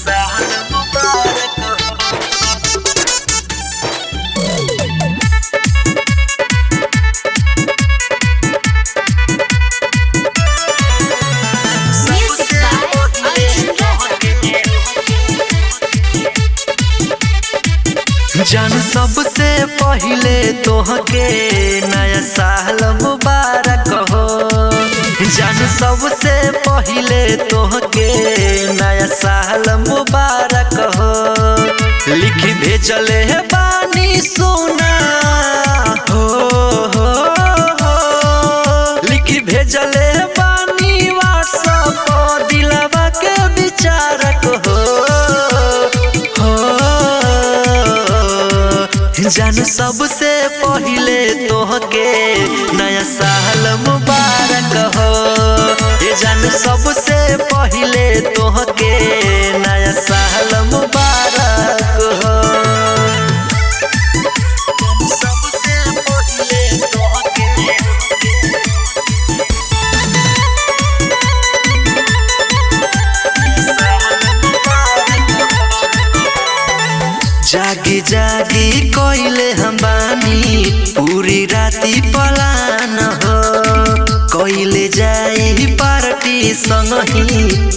साल मुबारक Music by Arjun Raja. जान सबसे पहिले तोहके नया साल मुबारक हो। जान सबसे पहिले तोहके नया साल मुबारक हो। लिख भेजले है बानी सोना हो, लिख भेजले है बानी व्हाट्सएप दिलवा के विचारक हो। जान सबसे पहिले तोहके नया साल मुबारक हो। ये जान सबसे पहिले तोहके नया साल मुबारक हो। सबसे पहिले तोहके जागी जागी कोइले हम बानी पूरी राती पलान हो। कोइले जाई पार्टी संग ही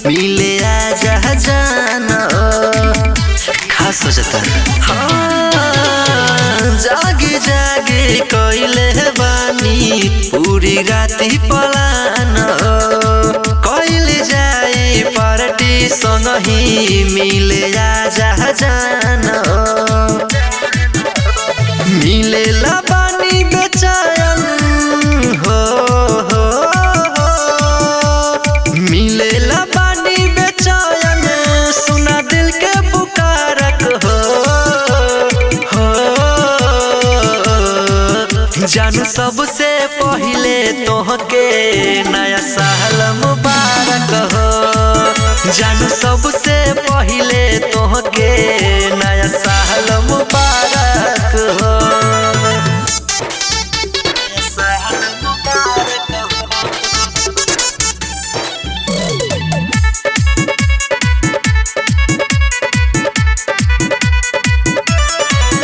मिले आजा जान हो। खास सोचता हाँ, जागी जागी कोइले बानी पूरी राती पलान हो। कोइले जाई पार्टी संग ही मिले आजा जान हो। मिले ला बानी बेचैन हो, मिले ला बानी बेचैन सुना दिल के पुकारक हो। जानू सबसे पहिले तोहके नया साल मुबारक हो। जानू सबसे पहिले तोहके नया साल मुबारक हो। साल मुबारक हो।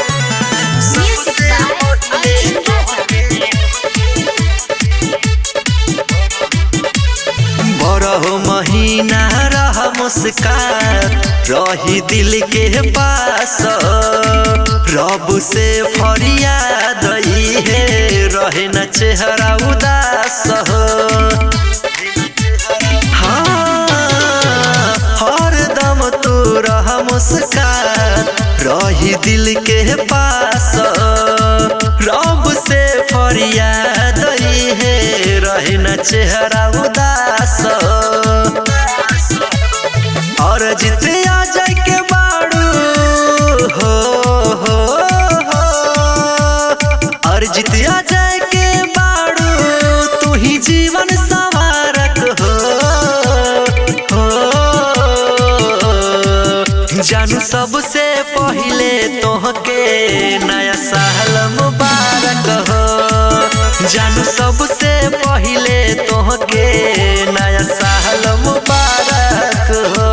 Music by Arjun Raja. बरहो महीना रह मुस्कान रही दिल के पास। रब से फरियाद है रहे न चेहरा उदास हो। हाँ, हर दम तू रह मुस्कान रही दिल के पास। रब से फरियाद है रहे न चेहरा उदास और जीते आ जाए के बाड़ू हो, और जीते आ जाए के बाड़ू तू ही जीवन संवारक हो। जानू सबसे पहिले तोहके नया साल मुबारक हो। जानू सबसे पहिले तोहके नया साल मुबारक हो।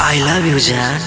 I love you जान।